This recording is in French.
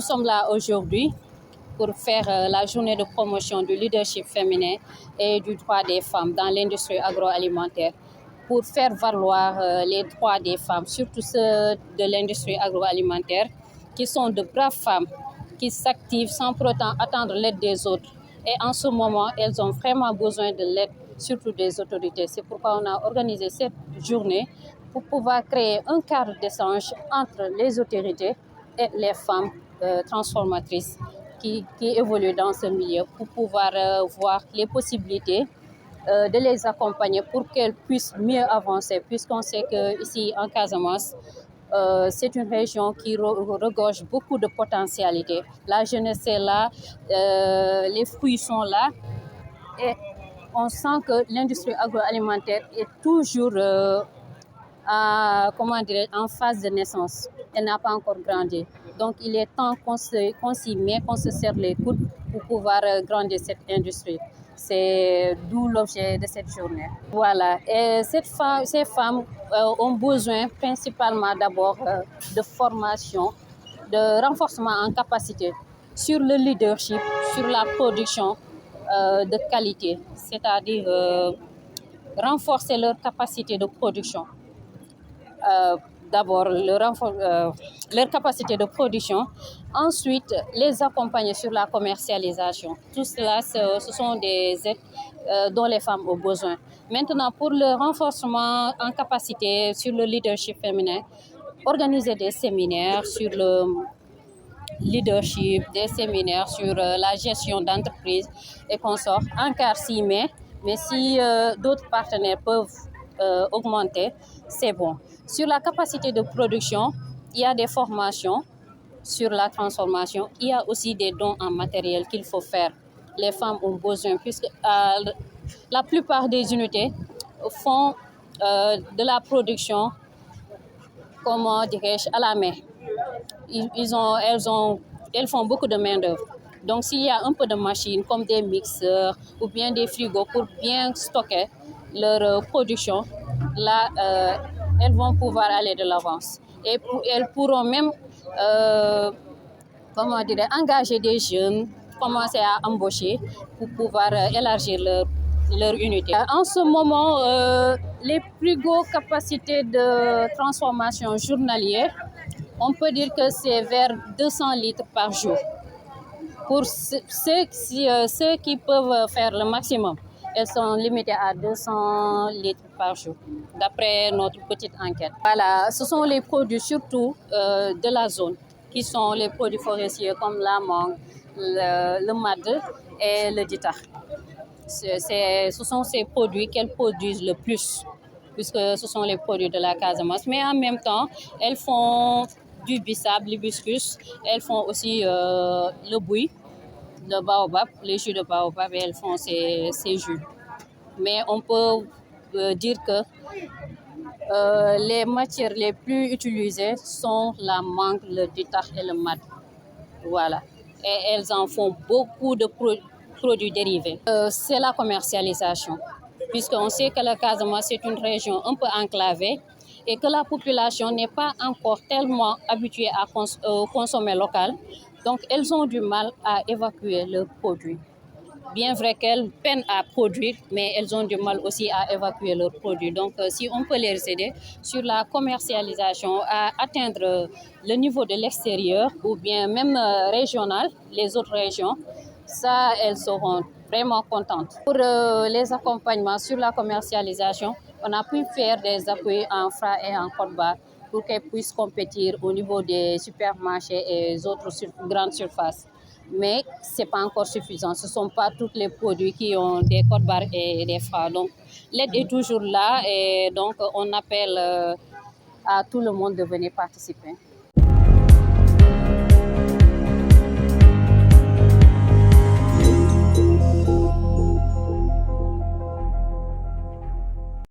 sommes là aujourd'hui pour faire la journée de promotion du leadership féminin et du droit des femmes dans l'industrie agroalimentaire, pour faire valoir les droits des femmes, surtout ceux de l'industrie agroalimentaire, qui sont de braves femmes, qui s'activent sans pour autant attendre l'aide des autres. Et en ce moment, elles ont vraiment besoin de l'aide, surtout des autorités. C'est pourquoi on a organisé cette journée pour pouvoir créer un cadre d'échange entre les autorités et les femmes transformatrices qui évoluent dans ce milieu, pour pouvoir voir les possibilités de les accompagner pour qu'elles puissent mieux avancer, puisqu'on sait qu'ici en Casamance, c'est une région qui regorge beaucoup de potentialités. La jeunesse est là, les fruits sont là, et on sent que l'industrie agroalimentaire est toujours en phase de naissance. Elle n'a pas encore grandi. Donc il est temps qu'on s'y met, qu'on se serre les coudes pour pouvoir grandir cette industrie. C'est d'où l'objet de cette journée. Voilà. Et ces femmes ont besoin principalement d'abord de formation, de renforcement en capacité sur le leadership, sur la production de qualité, c'est-à-dire renforcer leur capacité de production. D'abord leur capacité de production, ensuite les accompagner sur la commercialisation. Tout cela, ce sont des aides dont les femmes ont besoin. Maintenant, pour le renforcement en capacité sur le leadership féminin, organiser des séminaires sur le leadership, des séminaires sur la gestion d'entreprise et consorts. ANCAR s'y met, mais si d'autres partenaires peuvent augmenter, c'est bon. Sur la capacité de production, il y a des formations sur la transformation. Il y a aussi des dons en matériel qu'il faut faire. Les femmes ont besoin, puisque la plupart des unités font de la production, comment dirais-je, à la main. Elles font beaucoup de main-d'œuvre. Donc, s'il y a un peu de machines comme des mixeurs ou bien des frigos pour bien stocker leur production, là, elles vont pouvoir aller de l'avance. Et elles pourront même engager des jeunes, commencer à embaucher pour pouvoir élargir leur unité. En ce moment, les plus grosses capacités de transformation journalière, on peut dire que c'est vers 200 litres par jour. Pour ceux qui peuvent faire le maximum, elles sont limitées à 200 litres par jour, d'après notre petite enquête. Voilà, ce sont les produits surtout de la zone, qui sont les produits forestiers comme la mangue, le mad et le dita. Ce sont ces produits qu'elles produisent le plus, puisque ce sont les produits de la Casamance. Mais en même temps, elles font du bissap, l'hibiscus, elles font aussi le bouilli, le baobab, les jus de baobab, et elles font ces jus. Mais on peut dire que les matières les plus utilisées sont la mangue, le dita et le mad. Voilà. Et elles en font beaucoup de produits dérivés. C'est la commercialisation, puisqu'on sait que la Casamance est une région un peu enclavée et que la population n'est pas encore tellement habituée à consommer local. Donc, elles ont du mal à évacuer leurs produits. Bien vrai qu'elles peinent à produire, mais elles ont du mal aussi à évacuer leurs produits. Donc, si on peut les aider sur la commercialisation à atteindre le niveau de l'extérieur ou bien même régional, les autres régions, ça, elles seront vraiment contentes. Pour les accompagnements sur la commercialisation, on a pu faire des appuis en Fra et en Côte-Barre pour qu'elles puissent compétir au niveau des supermarchés et autres grandes surfaces. Mais ce n'est pas encore suffisant. Ce ne sont pas tous les produits qui ont des Côte-Barre et des Fra. Donc, l'aide est toujours là et donc on appelle à tout le monde de venir participer.